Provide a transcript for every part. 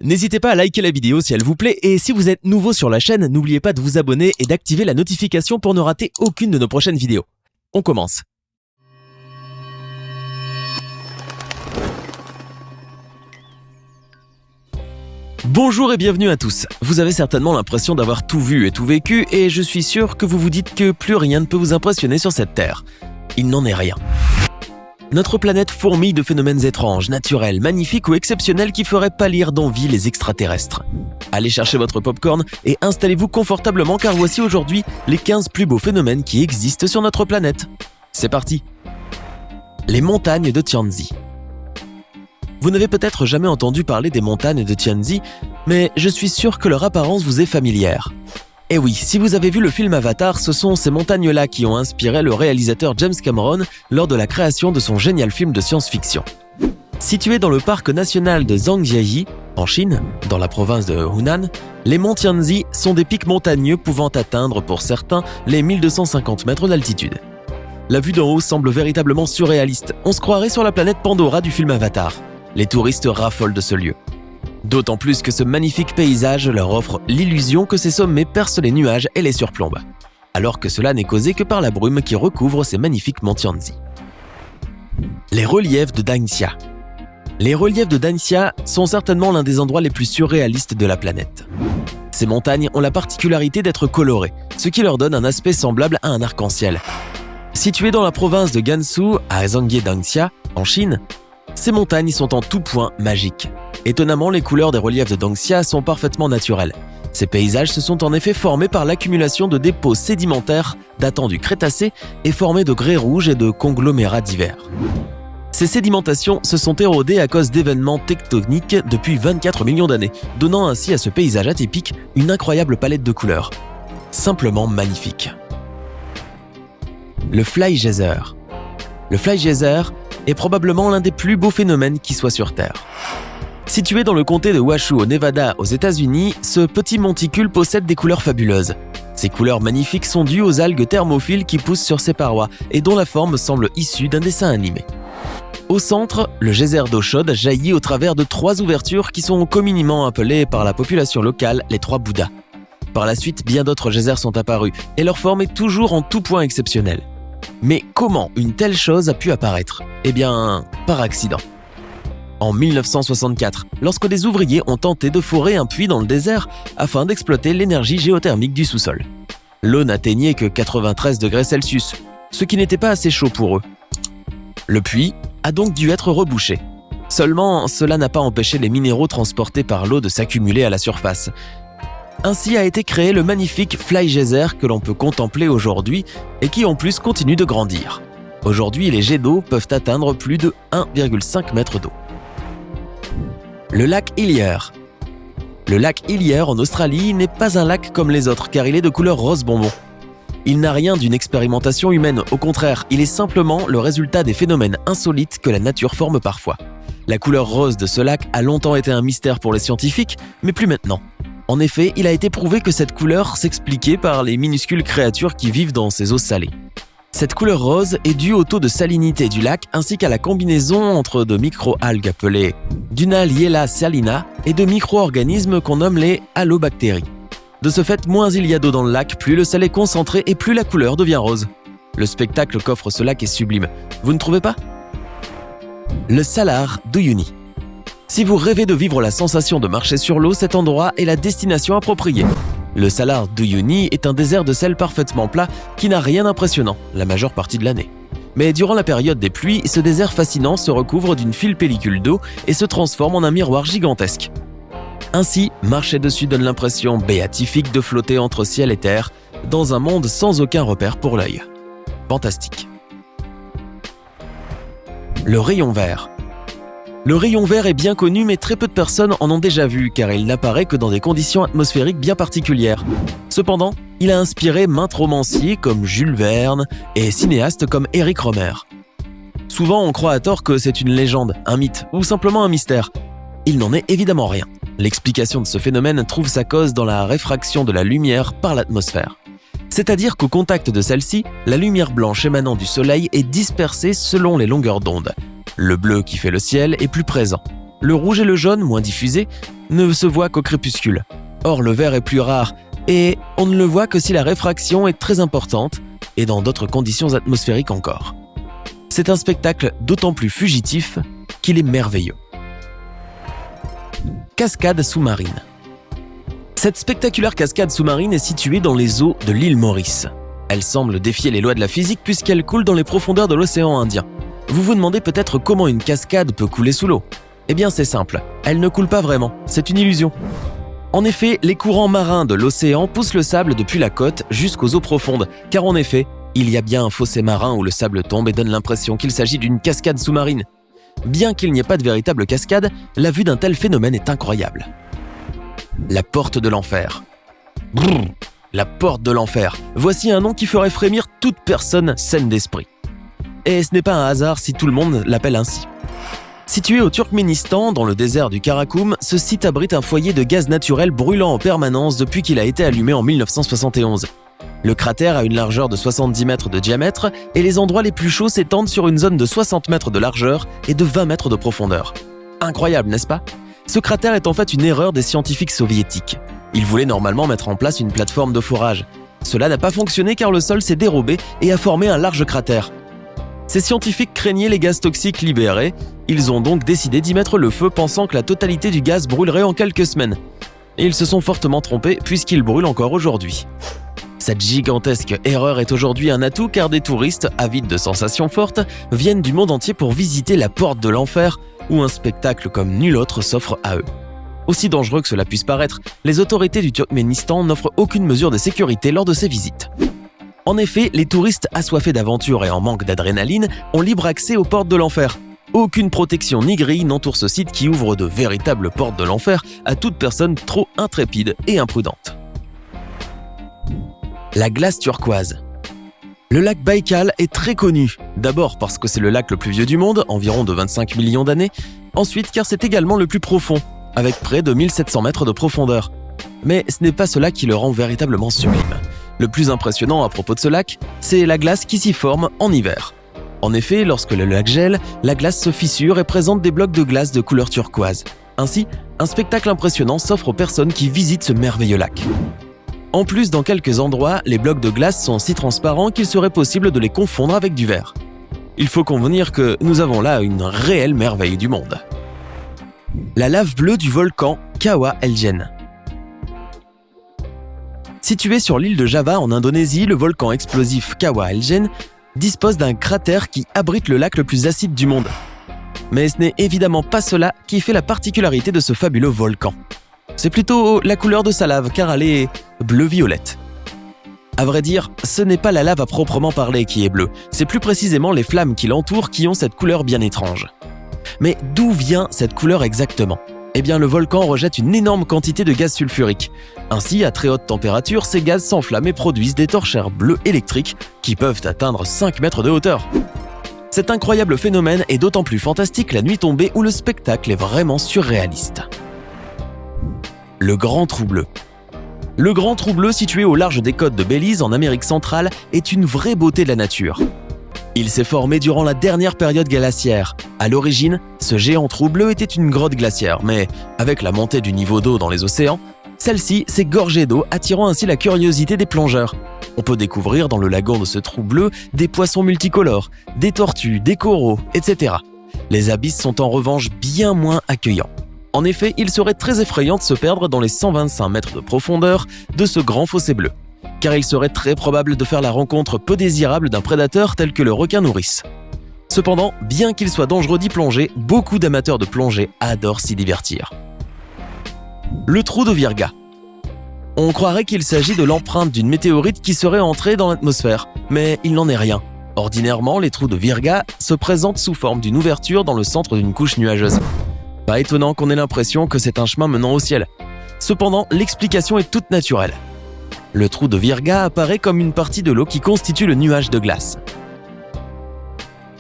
N'hésitez pas à liker la vidéo si elle vous plaît et si vous êtes nouveau sur la chaîne, n'oubliez pas de vous abonner et d'activer la notification pour ne rater aucune de nos prochaines vidéos. On commence. Bonjour et bienvenue à tous. Vous avez certainement l'impression d'avoir tout vu et tout vécu et je suis sûr que vous vous dites que plus rien ne peut vous impressionner sur cette Terre. Il n'en est rien. Notre planète fourmille de phénomènes étranges, naturels, magnifiques ou exceptionnels qui feraient pâlir d'envie les extraterrestres. Allez chercher votre popcorn et installez-vous confortablement car voici aujourd'hui les 15 plus beaux phénomènes qui existent sur notre planète. C'est parti. Les montagnes de Tianzi. Vous n'avez peut-être jamais entendu parler des montagnes de Tianzi, mais je suis sûr que leur apparence vous est familière. Et oui, si vous avez vu le film Avatar, ce sont ces montagnes-là qui ont inspiré le réalisateur James Cameron lors de la création de son génial film de science-fiction. Situés dans le parc national de Zhangjiayi, en Chine, dans la province de Hunan, les monts Tianzi sont des pics montagneux pouvant atteindre, pour certains, les 1250 mètres d'altitude. La vue d'en haut semble véritablement surréaliste, on se croirait sur la planète Pandora du film Avatar. Les touristes raffolent de ce lieu. D'autant plus que ce magnifique paysage leur offre l'illusion que ces sommets percent les nuages et les surplombent, alors que cela n'est causé que par la brume qui recouvre ces magnifiques monts Tianzi. Les reliefs de Danxia. Les reliefs de Danxia sont certainement l'un des endroits les plus surréalistes de la planète. Ces montagnes ont la particularité d'être colorées, ce qui leur donne un aspect semblable à un arc-en-ciel. Situées dans la province de Gansu, à Zhangjiadanxia, en Chine, ces montagnes sont en tout point magiques. Étonnamment, les couleurs des reliefs de Danxia sont parfaitement naturelles. Ces paysages se sont en effet formés par l'accumulation de dépôts sédimentaires datant du Crétacé et formés de grès rouges et de conglomérats divers. Ces sédimentations se sont érodées à cause d'événements tectoniques depuis 24 millions d'années, donnant ainsi à ce paysage atypique une incroyable palette de couleurs. Simplement magnifique. Le Fly Geyser. Le Fly Geyser est probablement l'un des plus beaux phénomènes qui soit sur Terre. Situé dans le comté de Washoe au Nevada aux États-Unis, ce petit monticule possède des couleurs fabuleuses. Ces couleurs magnifiques sont dues aux algues thermophiles qui poussent sur ses parois et dont la forme semble issue d'un dessin animé. Au centre, le geyser d'eau chaude jaillit au travers de 3 ouvertures qui sont communément appelées par la population locale les 3 Bouddhas. Par la suite, bien d'autres geysers sont apparus et leur forme est toujours en tout point exceptionnelle. Mais comment une telle chose a pu apparaître ? Eh bien, par accident. En 1964, lorsque des ouvriers ont tenté de forer un puits dans le désert afin d'exploiter l'énergie géothermique du sous-sol. L'eau n'atteignait que 93 degrés Celsius, ce qui n'était pas assez chaud pour eux. Le puits a donc dû être rebouché. Seulement, cela n'a pas empêché les minéraux transportés par l'eau de s'accumuler à la surface. Ainsi a été créé le magnifique Fly Geyser que l'on peut contempler aujourd'hui et qui en plus continue de grandir. Aujourd'hui, les jets d'eau peuvent atteindre plus de 1,5 mètre d'eau. Le lac Hillier. Le lac Hillier en Australie n'est pas un lac comme les autres car il est de couleur rose bonbon. Il n'a rien d'une expérimentation humaine, au contraire, il est simplement le résultat des phénomènes insolites que la nature forme parfois. La couleur rose de ce lac a longtemps été un mystère pour les scientifiques, mais plus maintenant. En effet, il a été prouvé que cette couleur s'expliquait par les minuscules créatures qui vivent dans ces eaux salées. Cette couleur rose est due au taux de salinité du lac ainsi qu'à la combinaison entre de micro-algues appelées Dunaliella salina et de micro-organismes qu'on nomme les halobactéries. De ce fait, moins il y a d'eau dans le lac, plus le sel est concentré et plus la couleur devient rose. Le spectacle qu'offre ce lac est sublime, vous ne trouvez pas ? Le Salar d'Uyuni. Si vous rêvez de vivre la sensation de marcher sur l'eau, cet endroit est la destination appropriée. Le Salar d'Uyuni est un désert de sel parfaitement plat qui n'a rien d'impressionnant la majeure partie de l'année. Mais durant la période des pluies, ce désert fascinant se recouvre d'une fine pellicule d'eau et se transforme en un miroir gigantesque. Ainsi, marcher dessus donne l'impression béatifique de flotter entre ciel et terre dans un monde sans aucun repère pour l'œil. Fantastique. Le rayon vert. Le rayon vert est bien connu mais très peu de personnes en ont déjà vu car il n'apparaît que dans des conditions atmosphériques bien particulières. Cependant, il a inspiré maints romanciers comme Jules Verne et cinéastes comme Eric Rohmer. Souvent on croit à tort que c'est une légende, un mythe ou simplement un mystère. Il n'en est évidemment rien. L'explication de ce phénomène trouve sa cause dans la réfraction de la lumière par l'atmosphère. C'est-à-dire qu'au contact de celle-ci, la lumière blanche émanant du soleil est dispersée selon les longueurs d'onde. Le bleu qui fait le ciel est plus présent. Le rouge et le jaune, moins diffusés, ne se voient qu'au crépuscule. Or, le vert est plus rare et on ne le voit que si la réfraction est très importante et dans d'autres conditions atmosphériques encore. C'est un spectacle d'autant plus fugitif qu'il est merveilleux. Cascade sous-marine. Cette spectaculaire cascade sous-marine est située dans les eaux de l'île Maurice. Elle semble défier les lois de la physique puisqu'elle coule dans les profondeurs de l'océan Indien. Vous vous demandez peut-être comment une cascade peut couler sous l'eau. Eh bien c'est simple, elle ne coule pas vraiment, c'est une illusion. En effet, les courants marins de l'océan poussent le sable depuis la côte jusqu'aux eaux profondes, car en effet, il y a bien un fossé marin où le sable tombe et donne l'impression qu'il s'agit d'une cascade sous-marine. Bien qu'il n'y ait pas de véritable cascade, la vue d'un tel phénomène est incroyable. La porte de l'enfer. Brrr, la porte de l'enfer. Voici un nom qui ferait frémir toute personne saine d'esprit. Et ce n'est pas un hasard si tout le monde l'appelle ainsi. Situé au Turkménistan, dans le désert du Karakoum, ce site abrite un foyer de gaz naturel brûlant en permanence depuis qu'il a été allumé en 1971. Le cratère a une largeur de 70 mètres de diamètre et les endroits les plus chauds s'étendent sur une zone de 60 mètres de largeur et de 20 mètres de profondeur. Incroyable, n'est-ce pas ? Ce cratère est en fait une erreur des scientifiques soviétiques. Ils voulaient normalement mettre en place une plateforme de forage. Cela n'a pas fonctionné car le sol s'est dérobé et a formé un large cratère. Ces scientifiques craignaient les gaz toxiques libérés, ils ont donc décidé d'y mettre le feu pensant que la totalité du gaz brûlerait en quelques semaines. Et ils se sont fortement trompés puisqu'il brûle encore aujourd'hui. Cette gigantesque erreur est aujourd'hui un atout car des touristes, avides de sensations fortes, viennent du monde entier pour visiter la porte de l'enfer où un spectacle comme nul autre s'offre à eux. Aussi dangereux que cela puisse paraître, les autorités du Turkménistan n'offrent aucune mesure de sécurité lors de ces visites. En effet, les touristes assoiffés d'aventure et en manque d'adrénaline ont libre accès aux portes de l'enfer. Aucune protection ni grille n'entoure ce site qui ouvre de véritables portes de l'enfer à toute personne trop intrépide et imprudente. La glace turquoise. Le lac Baïkal est très connu, d'abord parce que c'est le lac le plus vieux du monde, environ de 25 millions d'années, ensuite car c'est également le plus profond, avec près de 1700 mètres de profondeur. Mais ce n'est pas cela qui le rend véritablement sublime. Le plus impressionnant à propos de ce lac, c'est la glace qui s'y forme en hiver. En effet, lorsque le lac gèle, la glace se fissure et présente des blocs de glace de couleur turquoise. Ainsi, un spectacle impressionnant s'offre aux personnes qui visitent ce merveilleux lac. En plus, dans quelques endroits, les blocs de glace sont si transparents qu'il serait possible de les confondre avec du verre. Il faut convenir que nous avons là une réelle merveille du monde. La lave bleue du volcan Kawah Elgen. Situé sur l'île de Java en Indonésie, le volcan explosif Kawah Elgen dispose d'un cratère qui abrite le lac le plus acide du monde. Mais ce n'est évidemment pas cela qui fait la particularité de ce fabuleux volcan. C'est plutôt la couleur de sa lave car elle est bleu-violette. À vrai dire, ce n'est pas la lave à proprement parler qui est bleue, c'est plus précisément les flammes qui l'entourent qui ont cette couleur bien étrange. Mais d'où vient cette couleur exactement ? Eh bien, le volcan rejette une énorme quantité de gaz sulfurique. Ainsi, à très haute température, ces gaz s'enflamment et produisent des torchères bleues électriques qui peuvent atteindre 5 mètres de hauteur. Cet incroyable phénomène est d'autant plus fantastique la nuit tombée où le spectacle est vraiment surréaliste. Le Grand Trou Bleu. Le Grand Trou Bleu, situé au large des côtes de Belize en Amérique centrale, est une vraie beauté de la nature. Il s'est formé durant la dernière période glaciaire. À l'origine, ce géant trou bleu était une grotte glaciaire, mais avec la montée du niveau d'eau dans les océans, celle-ci s'est gorgée d'eau, attirant ainsi la curiosité des plongeurs. On peut découvrir dans le lagon de ce trou bleu des poissons multicolores, des tortues, des coraux, etc. Les abysses sont en revanche bien moins accueillants. En effet, il serait très effrayant de se perdre dans les 125 mètres de profondeur de ce grand fossé bleu, car il serait très probable de faire la rencontre peu désirable d'un prédateur tel que le requin nourrice. Cependant, bien qu'il soit dangereux d'y plonger, beaucoup d'amateurs de plongée adorent s'y divertir. Le trou de Virga. On croirait qu'il s'agit de l'empreinte d'une météorite qui serait entrée dans l'atmosphère, mais il n'en est rien. Ordinairement, les trous de Virga se présentent sous forme d'une ouverture dans le centre d'une couche nuageuse. Pas étonnant qu'on ait l'impression que c'est un chemin menant au ciel. Cependant, l'explication est toute naturelle. Le trou de Virga apparaît comme une partie de l'eau qui constitue le nuage de glace.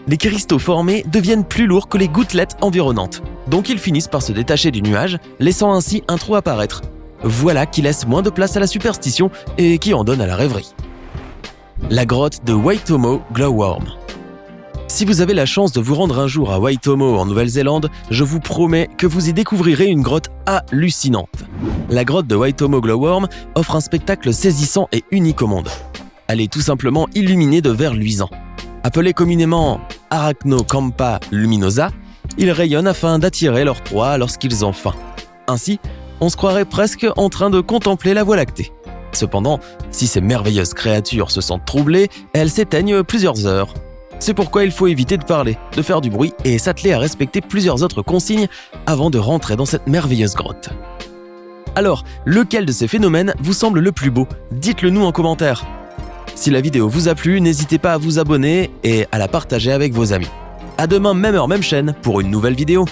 Les cristaux formés deviennent plus lourds que les gouttelettes environnantes, donc ils finissent par se détacher du nuage, laissant ainsi un trou apparaître. Voilà qui laisse moins de place à la superstition et qui en donne à la rêverie. La grotte de Waitomo Glowworm. Si vous avez la chance de vous rendre un jour à Waitomo en Nouvelle-Zélande, je vous promets que vous y découvrirez une grotte hallucinante. La grotte de Waitomo Glowworm offre un spectacle saisissant et unique au monde. Elle est tout simplement illuminée de verre luisant. Appelée communément Arachnocampa luminosa, ils rayonnent afin d'attirer leur proie lorsqu'ils ont faim. Ainsi, on se croirait presque en train de contempler la Voie lactée. Cependant, si ces merveilleuses créatures se sentent troublées, elles s'éteignent plusieurs heures. C'est pourquoi il faut éviter de parler, de faire du bruit et s'atteler à respecter plusieurs autres consignes avant de rentrer dans cette merveilleuse grotte. Alors, lequel de ces phénomènes vous semble le plus beau? Dites-le nous en commentaire. Si la vidéo vous a plu, n'hésitez pas à vous abonner et à la partager avec vos amis. À demain, même heure, même chaîne, pour une nouvelle vidéo.